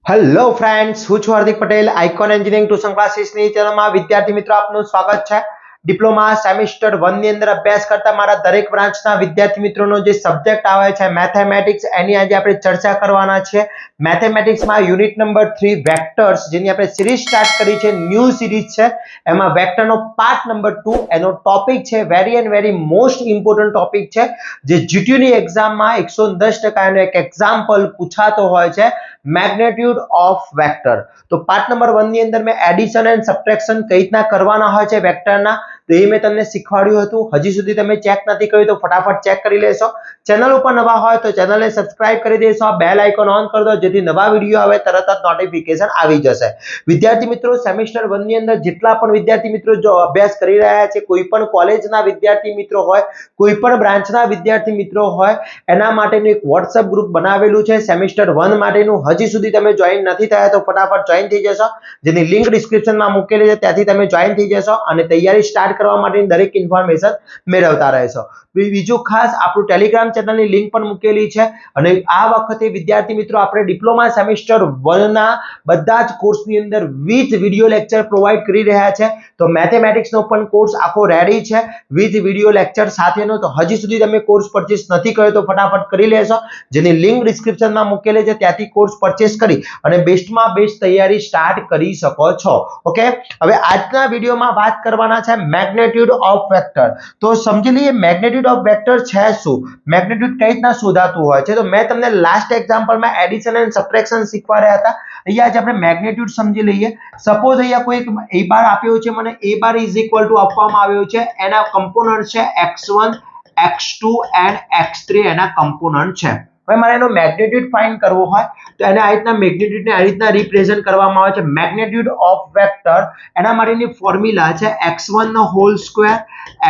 Hello friends, હું છું Hardik Patel. Icon engineering tuition ક્લાસીસની ચેનલમાં વિદ્યાર્થી મિત્રો આપનું સ્વાગત છે. ડિપ્લોમા સેમેસ્ટર 1 ની અંદર અભ્યાસ કરતા મારા દરેક બ્રાન્ચના વિદ્યાર્થી મિત્રોનો જે સબ્જેક્ટ આવે છે મેથેમેટિક્સ, એની આજે આપણે ચર્ચા કરવાના છે. મેથેમેટિક્સમાં યુનિટ નંબર 3 વેક્ટર્સ, જેની આપણે સિરીઝ સ્ટાર્ટ કરી છે, ન્યૂ સિરીઝ છે. એમાં વેક્ટરનો પાર્ટ નંબર 2 એનો ટોપિક છે very and very most important topic છે, જે જીટીયુની એક્ઝામમાં 110% એનો એક એક્ઝામ્પલ પૂછાતો હોય છે, મેગ્નિટ્યુડ ઓફ વેક્ટર. તો પાર્ટ નંબર 1 ની અંદર મેં એડિશન એન્ડ સબટ્રેક્શન કઈ રીતના કરવાના હોય છે વેક્ટરના, તો એ મેં તમને શીખવાડ્યું હતું. હજી સુધી તમે ચેક નથી કર્યું તો ફટાફટ ચેક કરી લેશો. ચેનલ ઉપર નવા હોય તો ચેનલને સબસ્ક્રાઇબ કરી દેશો, બેલ આઇકોન ઓન કરી દો, જેથી નવા વિડીયો આવે તરત જ નોટિફિકેશન આવી જશે. વિદ્યાર્થી મિત્રો, સેમેસ્ટર 1 ની અંદર જેટલા પણ વિદ્યાર્થી મિત્રો જો અભ્યાસ કરી રહ્યા છે, કોઈ પણ કોલેજના વિદ્યાર્થી મિત્રો હોય, કોઈ પણ બ્રાન્ચના વિદ્યાર્થી મિત્રો હોય, એના માટેનું એક WhatsApp ગ્રુપ બનાવેલું છે સેમેસ્ટર 1 માટેનું. હજી સુધી તમે જોઈન નથી થયા તો ફટાફટ જોઈન થઈ જશો, જેની લિંક ડિસ્ક્રિપ્શનમાં મૂકેલી છે, ત્યાંથી તમે જોઈન થઈ જશો અને તૈયારી સ્ટાર્ટ કરવા માટેની દરેક ઇન્ફોર્મેશન મેળવતા રહેશો. બીજું ખાસ આપણું ટેલિગ્રામ ચેનલની લિંક પણ મૂકેલી છે. અને આ વખતે વિદ્યાર્થી મિત્રો આપણે ડિપ્લોમા સેમેસ્ટર 1 ના બધા જ કોર્સની અંદર 20 વિડિયો લેક્ચર પ્રોવાઈડ કરી રહ્યા છે. તો મેથેમેટિક્સનો પણ કોર્સ આખો રેડી છે 20 વિડિયો લેક્ચર સાથેનો. તો હજી સુધી તમે કોર્સ પરચેસ નથી કર્યો તો ફટાફટ કરી લેશો, જેની લિંક ડિસ્ક્રિપ્શનમાં મૂકેલી છે, ત્યાંથી કોર્સ પરચેસ કરી અને બેસ્ટમાં બેસ્ટ તૈયારી સ્ટાર્ટ કરી શકો છો. ઓકે, હવે આજના વિડીયોમાં વાત કરવાના છે મેગ્નિટ્યુડ ઓફ વેક્ટર. તો સમજી લઈએ મેગ્નિટ્યુડ ઓફ વેક્ટર છે શું, મેગ્નિટ્યુડ કઈ રીતના શોધાતું હોય છે. તો મેં તમને લાસ્ટ એક્ઝામ્પલમાં એડિશન એન્ડ સબટ્રેક્શન શીખવાડ્યા હતા. અહીંયા આજે આપણે મેગ્નિટ્યુડ સમજી લઈએ. સપોઝ અહીંયા કોઈ એક a બાર આપ્યો છે, મને a bar is equal two આપવામાં આવ્યો છે, એના કમ્પોનન્ટ છે x1 x2 એન્ડ x3 એના કમ્પોનન્ટ છે. હવે મારે એનો મેગ્નિટ્યુડ ફાઇન્ડ કરવો હોય તો એને આ રીતના મેગ્નિટ્યુડને આ રીતના રિપ્રેઝન્ટ કરવામાં આવે છે. મેગ્નિટ્યુડ ઓફ વેક્ટર એના માટેની ફોર્મ્યુલા છે x1 નો હોલ સ્ક્વેર,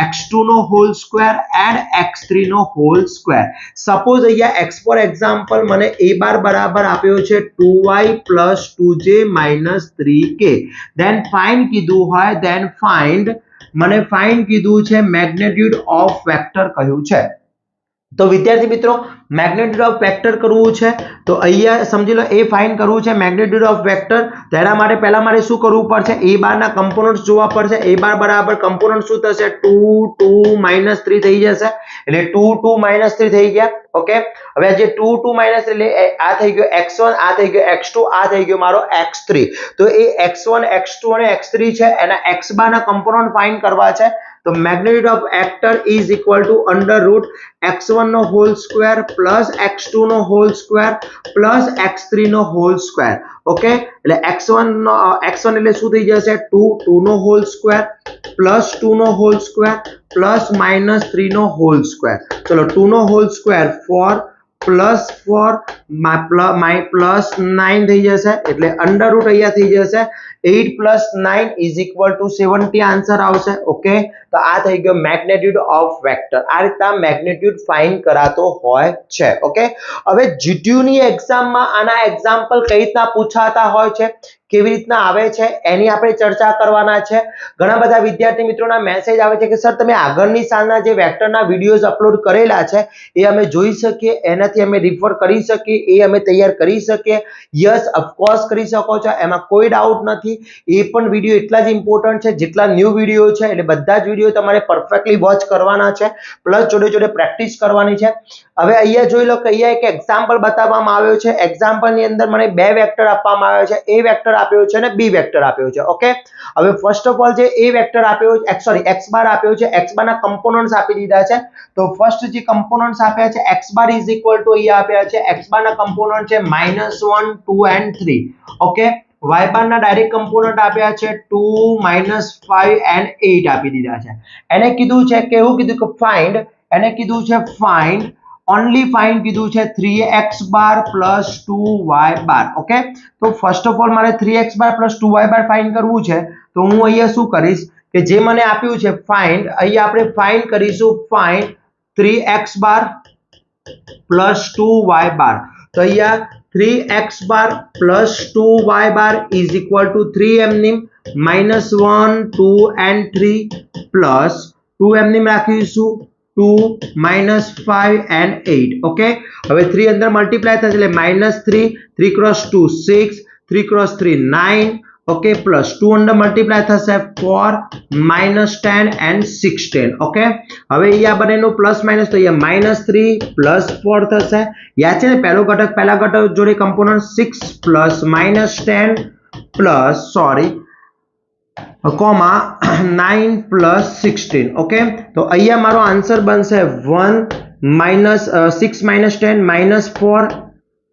x2 નો હોલ સ્ક્વેર એન્ડ x3 નો હોલ સ્ક્વેર. સપોઝ અહીંયા x ફોર એક્ઝામ્પલ મને a બાર બરાબર આપ્યો છે 2y + 2j - 3k. Than find કીધું હોય, ધેન મને ફાઇન્ડ કીધું છે મેગ્નિટ્યુડ ઓફ વેક્ટર કહ્યું છે. તો વિદ્યાર્થી મિત્રો, મેગ્નિટ્યુડ ઓફ વેક્ટર કરવું છે તો અહીંયા સમજી લો એ ફાઇન્ડ કરવું છે મેગ્નિટ્યુડ ઓફ વેક્ટર. તેના માટે પહેલા મારે શું કરવું પડશે, a બાર ના કમ્પોનન્ટ્સ જોવા પડશે. a બાર બરાબર કમ્પોનન્ટ શું થશે, 2 2 - 3 થઈ જશે. એટલે 2 2 - 3 થઈ ગયા. ઓકે, હવે જે 2 2 - 3 એટલે આ થઈ ગયો x1, આ થઈ ગયો x2, આ થઈ ગયો મારો x3. તો એ x1 x2 અને x3 છે, એના x બાર ના કમ્પોનન્ટ ફાઇન્ડ કરવા છે. તો magnitude of vector is equal to √ x1 નો હોલ સ્ક્વેર પ્લસ x2 નો હોલ સ્ક્વેર પ્લસ x3 નો હોલ સ્ક્વેર. ઓકે, એટલે x1 એટલે શું થઈ જશે, 2 નો હોલ સ્ક્વેર પ્લસ 2 નો હોલ સ્ક્વેર પ્લસ -3 નો હોલ સ્ક્વેર. ચલો 2 નો હોલ સ્ક્વેર 4 પ્લસ 4 પ્લસ 9 થઈ જશે, એટલે √ અહીંયા થઈ જશે 8 + 9 = 70 આન્સર આવશે. ઓકે, તો આ થઈ ગયો મેગ્નિટ્યુડ ઓફ વેક્ટર. આ રીતના મેગ્નિટ્યુડ ફાઇન્ડ કરાતો હોય છે. ઓકે, હવે જીટીયુની એક્ઝામમાં આના એક્ઝામ્પલ કઈ રીતના પૂછાતા હોય છે, કેવી રીતના આવે છે, એની આપણે ચર્ચા કરવાના છે. ઘણા બધા વિદ્યાર્થી મિત્રોના મેસેજ આવે છે કે સર તમે આગળની સાલના જે વેક્ટરના વિડીયોઝ અપલોડ કરેલા છે એ અમે જોઈ શકીએ, એનાથી અમે રિફર કરી શકીએ, એ અમે તૈયાર કરી શકીએ. યસ, ઓફકોર્સ કરી શકો છો, એમાં કોઈ ડાઉટ નથી. એ પણ વિડીયો એટલા જ ઇમ્પોર્ટન્ટ છે જેટલા ન્યૂ વિડીયો છે. એટલે બધા જ વિડીયો તમારે પરફેક્ટલી વોચ કરવાના છે, પ્લસ જોડે જોડે પ્રેક્ટિસ કરવાની છે. હવે અહીંયા જોઈ લો કે અહીંયા એક એક્ઝામ્પલ બતાવવામાં આવ્યો છે. એક્ઝામ્પલની અંદર મને બે વેક્ટર આપવામાં આવ્યા છે, એ વેક્ટર આપ્યો છે અને બી વેક્ટર આપ્યો છે. ઓકે, હવે ફર્સ્ટ ઓફ ઓલ જે એ વેક્ટર આપ્યો છે, x બાર આપ્યો છે, x બાર ના કમ્પોનન્ટ્સ આપી દીધા છે. તો ફર્સ્ટ જે કમ્પોનન્ટ્સ આપ્યા છે x bar is equal two અહીંયા આપ્યા છે, x બાર ના કમ્પોનન્ટ છે -1 2 and 3. ઓકે, y બાર ના ડાયરેક્ટ કમ્પોનન્ટ આપ્યા છે 2 -5 and 8 આપી દીધા છે. એને કીધું છે કે એવું કીધું કે ફાઇન્ડ, એને કીધું છે ફાઇન્ડ ઓનલી ફાઇન્ડ કીધું છે 3x બાર પ્લસ 2y બાર. ઓકે, તો ફર્સ્ટ ઓફ ઓલ મારે 3x બાર પ્લસ 2y બાર ફાઇન્ડ કરવું છે. તો હું અહીંયા શું કરીશ કે જે મને આપ્યું છે ફાઇન્ડ, અહીંયા આપણે ફાઇન્ડ કરીશું ફાઇન્ડ 3x બાર પ્લસ 2y બાર. તો અહીંયા 3x bar plus 2y bar is equal two 3 એમની -1 2 and 3 પ્લસ 2 એમની રાખીશું 2 -5 and 8. ઓકે, હવે 3 અંદર મલ્ટીપ્લાય થશે એટલે -3 3 × 2 6 3 cross 3 9 okay plus 2 under multiply થશે 4 -10 and 16 ओके હવે અહીંયા બનેનો પ્લસ માઈનસ તો અહીંયા -3 પ્લસ 4 થશે યાદ છે ને પહેલા ઘટક જોડે component 6 plus -10 plus sorry comma 9 plus 16 okay તો અહીંયા મારો આન્સર બનશે 1 6 -10 -4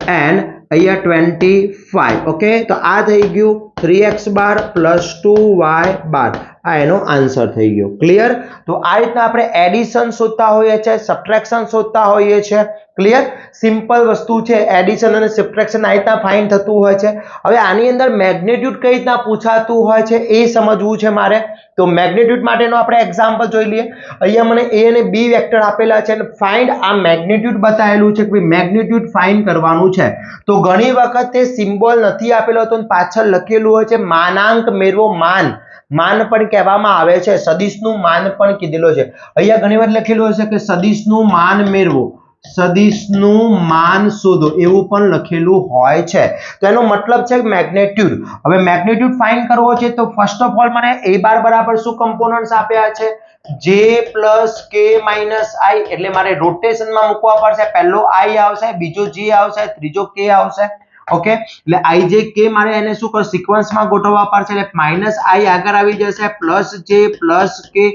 and અહીંયા 25 ઓકે તો આ થઈ ગયું 3x બાર પ્લસ 2y બાર આ એનો આન્સર થઈ ગયો ક્લિયર તો આ રીતના આપણે એડિશન શોધતા હોઈએ છે સબટ્રેક્શન શોધતા હોઈએ છે ક્લિયર સિમ્પલ વસ્તુ છે એડિશન અને સબટ્રેક્શન આ રીતના ફાઇન્ડ થતું હોય છે હવે આની અંદર મેગ્નિટ્યુડ કઈ રીતના પૂછાતું હોય છે એ સમજવું છે મારે તો મેગ્નિટ્યુડ માટેનો આપણે એક્ઝામ્પલ જોઈ લઈએ અહીંયા મને a અને b વેક્ટર આપેલા છે અને ફાઇન્ડ આ મેગ્નિટ્યુડ બતાવેલું છે કે મેગ્નિટ્યુડ ફાઇન્ડ કરવાનું છે તો ઘણી વખત તે સિમ્બોલ નથી આપેલો તો પાછળ લખેલું હોય છે માનાંક મેળવો માન પણ કહેવામાં આવે છે સદિશનું માન પણ કીધેલો છે અહીંયા ઘણીવાર લખેલું હશે કે સદિશનું માન મેળવો સદિશનું માન શોધો એવું પણ લખેલું હોય છે તો એનો મતલબ છે મેગ્નિટ્યુડ હવે મેગ્નિટ્યુડ ફાઇન્ડ કરવો છે તો ફર્સ્ટ ઓફ ઓલ મને a બાર બરાબર શું કમ્પોનન્ટ્સ આપ્યા છે j + k - i એટલે મારે રોટેશનમાં મૂકવા પડશે પહેલો i આવશે બીજો j આવશે ત્રીજો k આવશે ઓકે એટલે i j k મારે એને શું કર સિક્વન્સમાં ગોઠવવા પડશે એટલે -i આગળ આવી જશે +j + k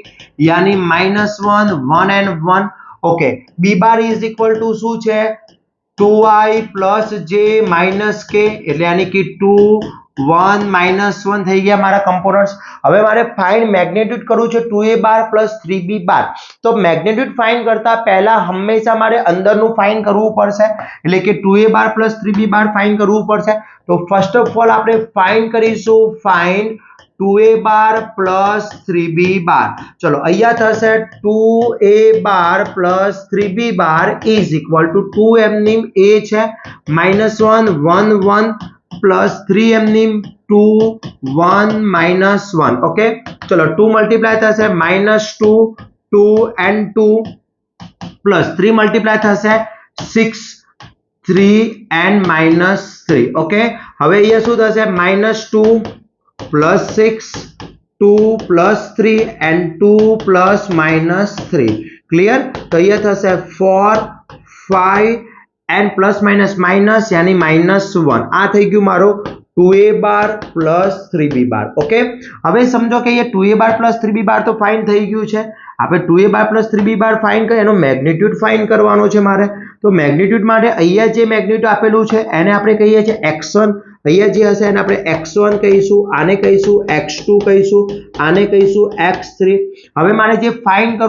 યાની -1 1 and 1 okay b bar is equal to શું છે 2i + j - k એટલે यानी कि 2 1 -1 થઈ ગયા મારા કમ્પોનન્ટ્સ હવે મારે ફાઇન્ડ મેગ્નિટ્યુડ કરવું છે 2a બાર + 3b બાર તો મેગ્નિટ્યુડ ફાઇન્ડ કરતા પહેલા હંમેશા મારે અંદરનું ફાઇન્ડ કરવું પડશે એટલે કે 2a બાર + 3b બાર ફાઇન્ડ કરવું પડશે તો ફર્સ્ટ ઓફ ઓલ આપણે ફાઇન્ડ કરીશું ફાઇન્ડ 2a બાર + 3b બાર ચલો અહીંયા થશે 2a bar + 3b bar is equal two 2m ની a છે -1 1 1 + 3m ની 2 1 -1 ઓકે ચલો 2 મલ્ટીપ્લાય થશે -2 2 and 2 + 3 મલ્ટીપ્લાય થશે 6 3 and -3 ઓકે હવે અહીંયા શું થશે -2 +6 2 + 3 and 2 + -3 क्लियर तो ये થશે 4 5 and +- यानी -1 આ થઈ ગયું મારો 2a bar + 3b bar okay હવે સમજો કે ये 2a બાર + 3b બાર તો ફાઇન્ડ થઈ ગયું છે આપણે 2a બાર + 3b બાર ફાઇન્ડ કરી એનો મેગ્નિટ્યુડ ફાઇન્ડ કરવાનો છે મારે તો મેગ્નિટ્યુડ માટે અહીંયા જે મેગ્નિટ્યુડ આપેલું છે એને આપણે કહીએ છીએ x1 અહીંયા જે હશે એને આપણે x1 કહીશું આને કહીશું x2 કહીશું આને કહીશું x3 હવે મારે જે ફાઇન્ડ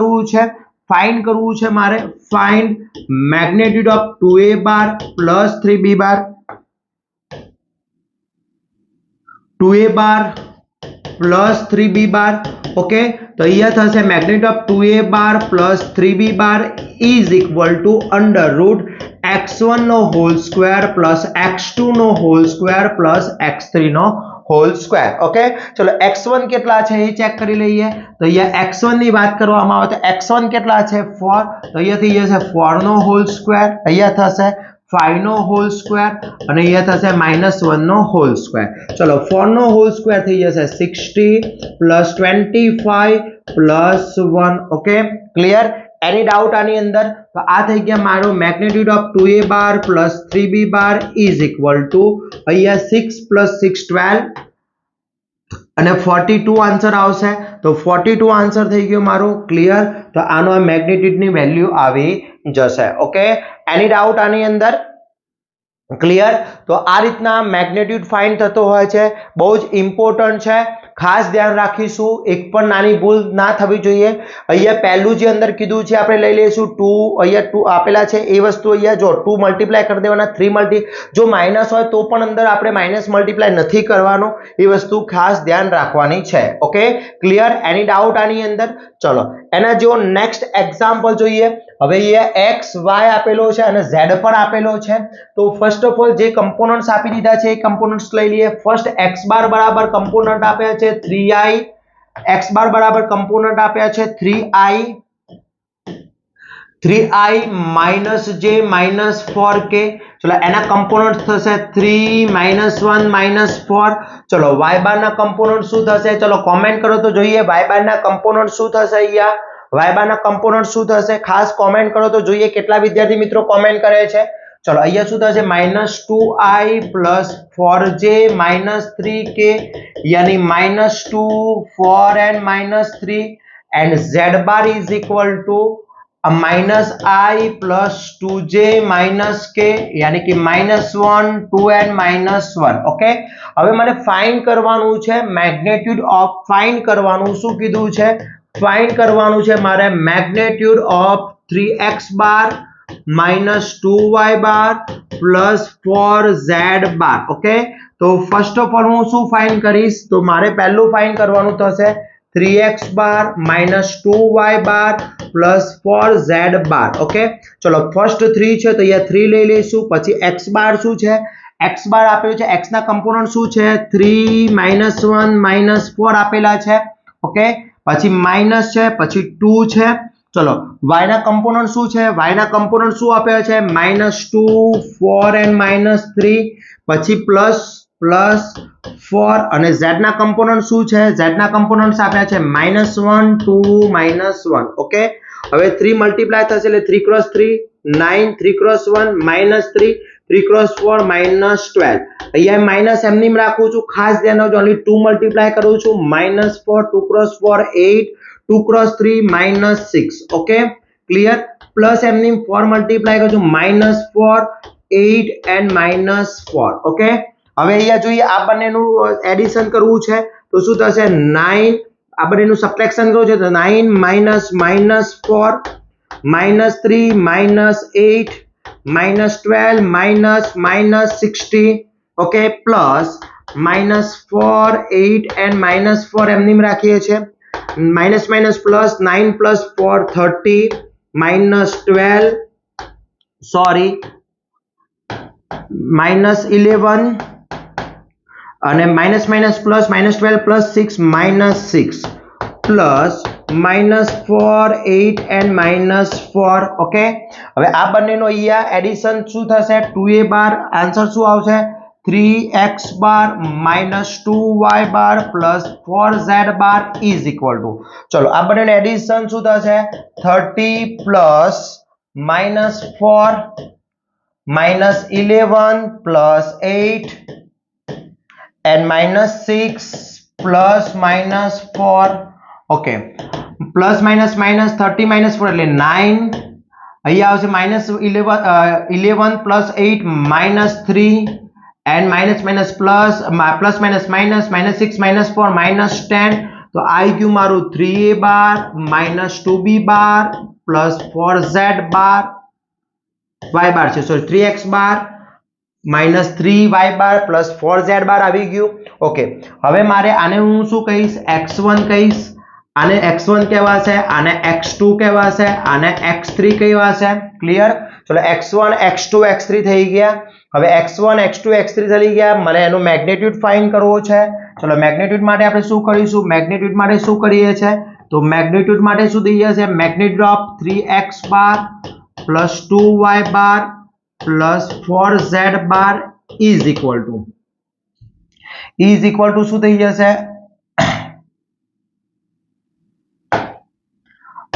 કરવું છે મારે find magnitude of 2a bar + 3b bar 2a bar + 3b bar okay તો અહીંયા થશે magnitude of 2a bar + 3b bar is equal to √ x1 નો હોલ સ્ક્વેર + x2 નો હોલ સ્ક્વેર + x3 નો હોલ સ્ક્વેર ઓકે ચલો x1 કેટલા છે એ check કરી લઈએ તો અહીંયા x1 ની વાત કરવામાં આવે તો x1 કેટલા છે 4 તો અહીંયા થઈ જશે 4 નો હોલ સ્ક્વેર અહીંયા થશે 5 નો હોલ સ્ક્વેર અને અહીંયા થશે -1 નો હોલ સ્ક્વેર ચલો 4 નો હોલ સ્ક્વેર થઈ જશે 60 + 25 + 1 ઓકે ક્લિયર એની ડાઉટ આની અંદર તો આ થઈ ગયા મારો magnitude of 2a bar + 3b bar is equal two અહીંયા 6 + 6 12 અને 42 આન્સર આવશે તો 42 આન્સર થઈ ગયો મારો ક્લિયર તો આનો મેગ્નિટ્યુડ ની વેલ્યુ આવી જશે ઓકે એની ડાઉટ આની અંદર ક્લિયર તો આ રીતના મેગ્નિટ્યુડ ફાઇન્ડ થતો હોય છે બહુ જ ઇમ્પોર્ટન્ટ છે ખાસ ધ્યાન રાખીશું એક પણ નાની ભૂલ ના થવી જોઈએ અહીંયા પહેલું જે અંદર કીધું છે આપણે લઈ લઈશું 2 અહીંયા 2 આપેલા છે એ વસ્તુ અહીંયા જો 2 મલ્ટીપ્લાય કરી દેવાના 3 જો માઈનસ હોય તો પણ અંદર આપણે માઈનસ મલ્ટીપ્લાય નથી કરવાનો એ વસ્તુ ખાસ ધ્યાન રાખવાની છે ઓકે ક્લિયર એની ડાઉટ આની અંદર ચલો એના જેવો નેક્સ્ટ એક્ઝામ્પલ જોઈએ હવે અહીંયા x y આપેલો છે અને z પણ આપેલો છે તો ફર્સ્ટ ઓફ ઓલ જે કમ્પોનન્ટ્સ આપી દીધા છે એ કમ્પોનન્ટ્સ લઈ લઈએ ફર્સ્ટ x બાર બરાબર કમ્પોનન્ટ આપ્યા છે 3i x બાર બરાબર કમ્પોનન્ટ આપ્યા છે 3i 3i minus j minus 4k चलो एना कंपोनेंट થશે 3 -1 -4 चलो y बार ना कंपोनेंट શું થશે चलो कमेंट करो तो જોઈએ y बार ना कंपोनेंट શું થશે અહીંયા y बार ના कंपोनेंट શું થશે ખાસ कमेंट करो तो જોઈએ કેટલા વિદ્યાર્થી મિત્રો कमेंट કરે છે चलो અહીંયા શું થશે -2i + 4j - 3k यानी -2 4 and -3 and z bar is equal to -i + 2j - k यानी कि -1 2 and -1 ओके હવે મને ફાઇન્ડ કરવાનું છે મેગ્નીટ્યુડ ઓફ ફાઇન્ડ કરવાનું શું કીધું છે ફાઇન્ડ કરવાનું છે મારે magnitude of 3x bar -2y bar + 4z bar okay તો ફર્સ્ટ ઓફ ઓલ હું શું ફાઇન્ડ કરીશ તો મારે પહેલું ફાઇન્ડ કરવાનું થશે 3x બાર -2y બાર + 4z બાર ઓકે ચલો ફર્સ્ટ 3 છે તો અહીંયા 3 લઈ લઈશું પછી x બાર શું છે x બાર આપ્યો છે x ના કમ્પોનન્ટ શું છે 3 -1 -4 આપેલા છે ઓકે પછી માઈનસ છે પછી 2 છે ચલો y ના કમ્પોનન્ટ શું છે y ના કમ્પોનન્ટ શું આપ્યા છે -2 4 and -3 પછી પ્લસ 4 અને z ના કમ્પોનન્ટ શું છે z ના કમ્પોનન્ટ્સ આપ્યા છે -1 2 -1 ઓકે હવે 3 મલ્ટીપ્લાય થશે એટલે 3 × 3 9 3 × 1 -3 3 × 4 -12 અહીંયા માઈનસ એમની રાખું છું ખાસ ધ્યાન રાખજો ઓન્લી 2 મલ્ટીપ્લાય કરું છું -4 2 × 4 8 2 × 3 -6 ઓકે ક્લિયર પ્લસ એમની 4 મલ્ટીપ્લાય કરું છું -4 8 and -4 ઓકે હવે અહીંયા જોઈએ આ બંનેનું એડિશન કરવું છે તો શું થશે 9 આ બંનેનું સબટ્રેક્શન કરવું છે તો 9 - -4 -3 -8 -12 -16 ઓકે પ્લસ -4 8 and -4 એમની રાખીએ છે પ્લસ 9 + 4 30 -12 સોરી -11 અને minus plus -12 + 6 -6 plus -4 8 and -4 okay હવે આ બંનેનો અહીંયા એડિશન શું થશે 2a બાર આન્સર શું આવશે 3x bar -2y bar + 4z bar is equal two ચલો આ બંનેનું એડિશન શું થશે 30 plus -4 -11 + 8 and -6 plus -4 okay plus minus 30 -4 એટલે 9 અહીંયા આવશે -11 plus 8 -3 and minus plus -6 -4 -10 તો આવી ગયું મારું 3a બાર -2b બાર plus 4z બાર y બાર છે સોરી 3x બાર -3y બાર plus 4z બાર આવી ગયું ઓકે હવે મારે આને હું શું કહીશ x1 કહીશ આને x1 કહેવાશે આને x2 કહેવાશે આને x3 કહેવાશે ક્લિયર ચલો x1 x2 x3 થઈ ગયા હવે x1 x2 x3 થઈ ગયા મને એનું મેગ્નીટ્યુડ ફાઇન્ડ કરવો છે ચલો મેગ્નીટ્યુડ માટે આપણે શું કરીશું મેગ્નીટ્યુડ માટે શું કરીએ છે તો મેગ્નીટ્યુડ માટે શું દઈએ છે magnitude of 3x bar + 2y bar + 4z bar is equal two શું થઈ જશે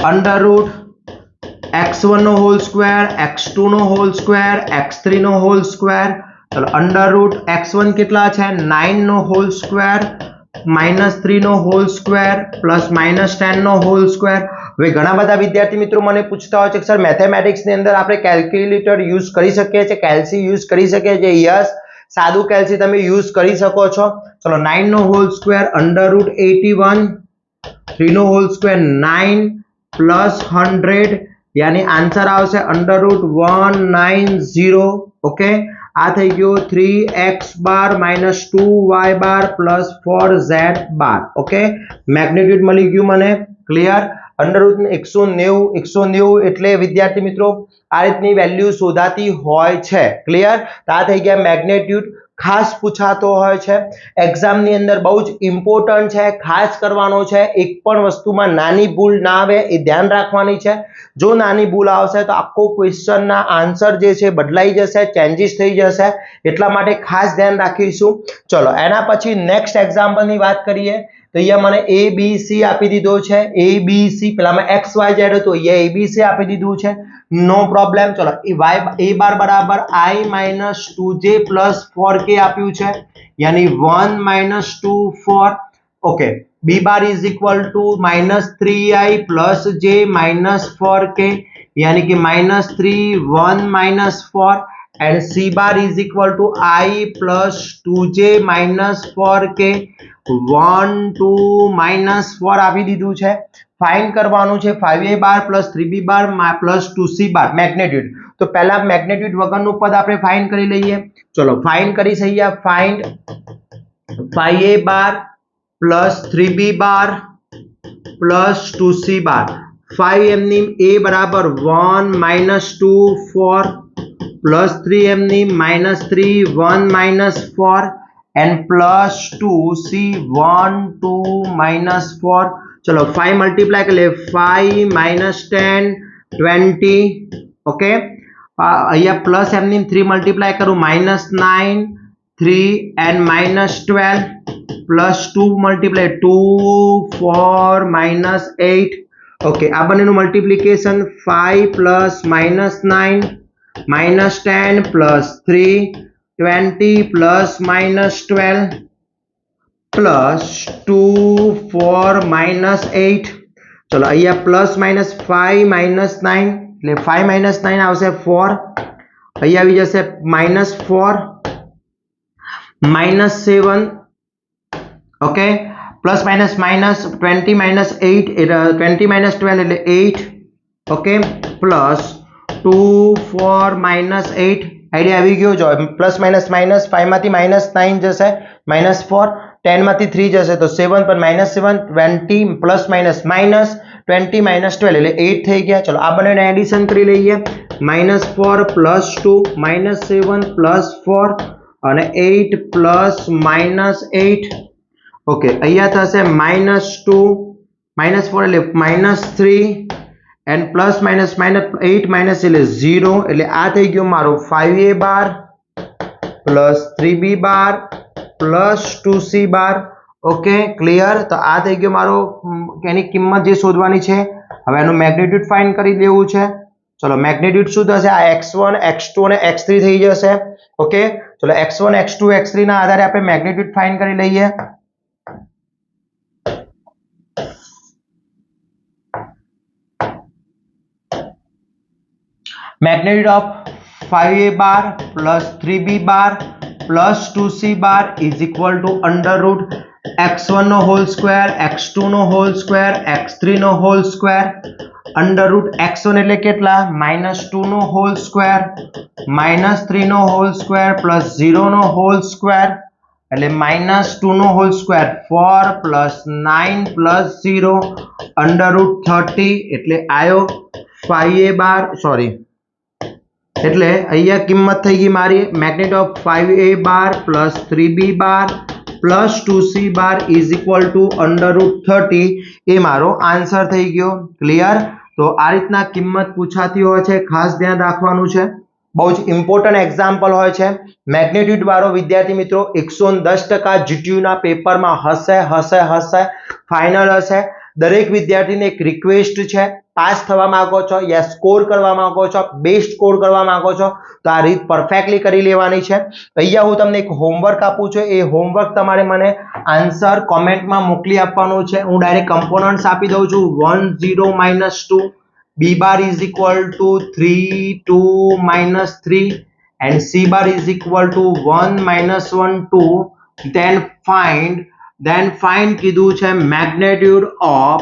√x1 નો હોલ સ્ક્વેર x2 નો હોલ સ્ક્વેર x3 નો હોલ સ્ક્વેર ચલો √x1 કેટલા છે 9 નો હોલ સ્ક્વેર -3 નો હોલ સ્ક્વેર પ્લસ -10 નો હોલ સ્ક્વેર હવે ઘણા બધા વિદ્યાર્થી મિત્રો મને પૂછતા હોય છે કે સર મેથેમેટિક્સ ની અંદર આપણે કેલ્ક્યુલેટર યુઝ કરી શકીએ છીએ કેલ્સી યુઝ કરી શકીએ છીએ યસ સાદું કેલ્સી તમે યુઝ કરી શકો છો ચલો 9 નો હોલ સ્ક્વેર √81 3 નો હોલ સ્ક્વેર 9 પ્લસ 100 यानी आंसर आवશે √190 ओके आ થઈ ગયો 3x બાર -2y બાર + 4z બાર ઓકે મેગ્નીટ્યુડ મળી ગયું મને ક્લિયર √190 એટલે વિદ્યાર્થી મિત્રો આ રીતની વેલ્યુ શોધાતી હોય છે ક્લિયર તો આ થઈ ગયા મેગ્નીટ્યુડ ખાસ પૂછાતો હોય છે, એક્ઝામની અંદર બહુ જ ઇમ્પોર્ટન્ટ છે, ખાસ કરવાનો છે, એક પણ વસ્તુમાં નાની ભૂલ ના આવે એ ધ્યાન રાખવાની છે. જો નાની ભૂલ આવશે તો આખો ક્વેશ્ચનના આન્સર જે છે બદલાઈ જશે, ચેન્જીસ થઈ જશે, એટલા માટે ખાસ ધ્યાન રાખીશું. ચલો એના પછી નેક્સ્ટ એક્ઝામ્પલની વાત કરીએ તો અહીંયા મને a b c આપી દીધો છે, a b c પેલામાં x y z હતો, અહીંયા a b c આપી દીધું છે, નો પ્રોબ્લેમ. ચલો a બાર બરાબર I - 2j + 4k આપ્યું છે, યાની 1 - 2 4. Okay, b bar is equal two -3i + j - 4k, यानी कि -3 1 - 4, and c bar is equal to I plus 2j - 4k 1 2 - 4 આપી દીધું છે. ફાઇન્ડ કરવાનું છે 5a બાર plus 3b બાર plus 2c બાર મેગ્નિટ્યુડ. તો પહેલા મેગ્નિટ્યુડ વગરનું પદ આપણે ફાઇન્ડ કરી લઈએ. ચલો ફાઇન્ડ કરી સહીયા. ફાઇન્ડ 5a બાર plus 3b બાર plus 2c બાર. 5 એમની a બરાબર 1 - 2 4 plus 3 એમની -3 1 - 4 and plus 2 c 1 2 - 4. चलो 5 मल्टीप्लाई कर ले, 5 - 10 20. ओके, અહીંયા પ્લસ એમની 3 મલ્ટીપ્લાય કરું, -9 3 and -12 plus 2 મલ્ટીપ્લાય 2 4 -8. ઓકે, આ બંનેનું multiplication 5 plus -9 -10 plus 3 20 plus -12 plus 2 4 -8. चलो અહીંયા પ્લસ માઇનસ 5 -9 એટલે 5 - 9 આવશે 4. અહીંયા આવી જશે -4 -7. ઓકે, પ્લસ માઇનસ માઇનસ 20 - 8 20 - 12 એટલે 8. Okay, plus 2 4 -8. આઈડિયા આવી ગયો. જો પ્લસ માઇનસ માઇનસ 5 માંથી -9 જશે, -4 10 માંથી 3 જશે તો 7 પર -7 20 પ્લસ માઇનસ માઇનસ 20 - 12 એટલે 8 થઈ ગયા. ચલો આ બંનેને એડિશન કરી લઈએ. -4 plus 2 -7 plus 4 અને 8 plus -8. ઓકે, અહીંયા થશે -2 -4 એટલે -3 and plus minus 8 minus એટલે 0. એટલે આ થઈ ગયો મારો 5a બાર plus 3b બાર plus 2c બાર. Okay, clear. તો આ થઈ ગયો મારો એની કિંમત જે શોધવાની છે. હવે એનું મેગ્નિટ્યુડ ફાઇન્ડ કરી દેવું છે. ચલો મેગ્નિટ્યુડ શું થશે? આ x1 x2 અને x3 થઈ જશે. ઓકે, ચલો x1 x2 x3 ના આધારે આપણે મેગ્નિટ્યુડ ફાઇન્ડ કરી લઈએ. magnitude of 5a bar plus 3b bar plus 2c bar is equal to under root x1 નો હોલ સ્ક્વેર x2 નો હોલ સ્ક્વેર x3 નો whole square under root x1 એટલે કેટલા? -2 નો હોલ સ્ક્વેર -3 નો whole square plus 0 નો whole square એટલે -2 નો whole square 4 plus 9 plus 0 under root 30 એટલે આયો 5a bar સોરી એટલે અહીંયા કિંમત થઈ ગઈ મારી magnitude of 5a bar plus 3b bar plus 2c bar is equal two √30. એ મારો આન્સર થઈ ગયો. ક્લિયર. તો આ રીતના કિંમત પૂછાતી હોય છે, ખાસ ધ્યાન રાખવાનું છે. બહુ જ ઇમ્પોર્ટન્ટ એક્ઝામ્પલ હોય છે. મેગ્નિટ્યુડ વાળો વિદ્યાર્થી મિત્રો 110% GTU ના પેપરમાં હશે ફાઇનલ હશે. દરેક વિદ્યાર્થીને એક રિક્વેસ્ટ છે, પાસ થવા માંગો છો યા સ્કોર કરવા માંગો છો, બેસ્ટ સ્કોર કરવા માંગો છો તો આ રીત પરફેક્ટલી કરી લેવાની છે. અહીંયા હું તમને એક હોમવર્ક આપું છું. એ હોમવર્ક તમારે મને આન્સર કોમેન્ટમાં મોકલી આપવાનું છે. હું ડાયરેક્ટ કમ્પોનન્ટ્સ આપી દઉં છું. 1 0 -2 b bar is equal to 3 2 -3 and c bar is equal to 1 -1 2. then find કીધું છે magnitude of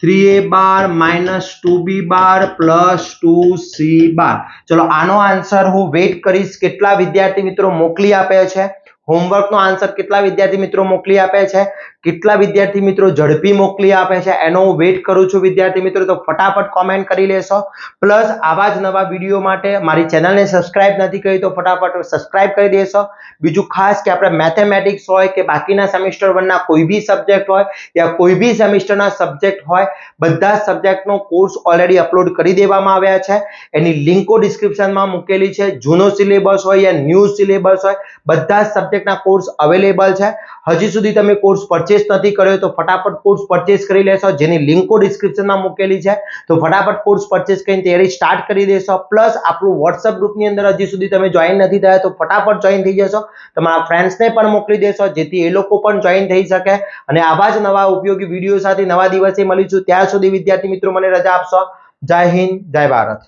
3a bar -2b bar plus 2c bar. ચલો આનો આન્સર હું વેઇટ કરીશ કેટલા વિદ્યાર્થી મિત્રો મોકલી આપે છે. હોમવર્ક નો આન્સર કેટલા વિદ્યાર્થી મિત્રો મોકલી આપે છે, કેટલા વિદ્યાર્થી મિત્રો ઝડપી મોકલી આપે છે એનો હું વેઇટ કરું છું વિદ્યાર્થી મિત્રો, તો ફટાફટ કોમેન્ટ કરી લેશો. પ્લસ આવા જ નવા વિડીયો માટે મારી ચેનલને સબસ્ક્રાઇબ નથી કરી તો ફટાફટ સબસ્ક્રાઇબ કરી દેશો. બીજું ખાસ કે આપણે મેથેમેટિક્સ હોય કે બાકીના સેમિસ્ટર 1 ના કોઈ બી સબ્જેક્ટ હોય યા કોઈ બી સેમિસ્ટરના સબ્જેક્ટ હોય, બધા સબ્જેક્ટનો કોર્સ ઓલરેડી અપલોડ કરી દેવામાં આવ્યા છે. એની લિંકો ડિસ્ક્રિપ્શનમાં મૂકેલી છે. જૂનો સિલેબસ હોય યા ન્યૂ સિલેબસ હોય, બધા જ સબ્જેક્ટના કોર્સ અવેલેબલ છે. હજી સુધી તમે કોર્સ પરચેસ નથી કર્યો તો ફટાફટ કોર્સ પરચેસ કરી લેશો, જેની લિંકો ડિસ્ક્રિપ્શનમાં મૂકેલી છે. તો ફટાફટ કોર્સ પરચેસ કરીને તૈયારી સ્ટાર્ટ કરી દેશો. પ્લસ આપણું વોટ્સઅપ ગ્રુપની અંદર હજી સુધી તમે જોઈન નથી થયા તો ફટાફટ જોઈન થઈ જશો. તમારા ફ્રેન્ડ્સને પણ મોકલી દેશો જેથી એ લોકો પણ જોઈન થઈ શકે. અને આવા જ નવા ઉપયોગી વિડીયો સાથે નવા દિવસે મળીશું. ત્યાં સુધી વિદ્યાર્થી મિત્રો મને રજા આપશો. જય હિન્દ, જય ભારત.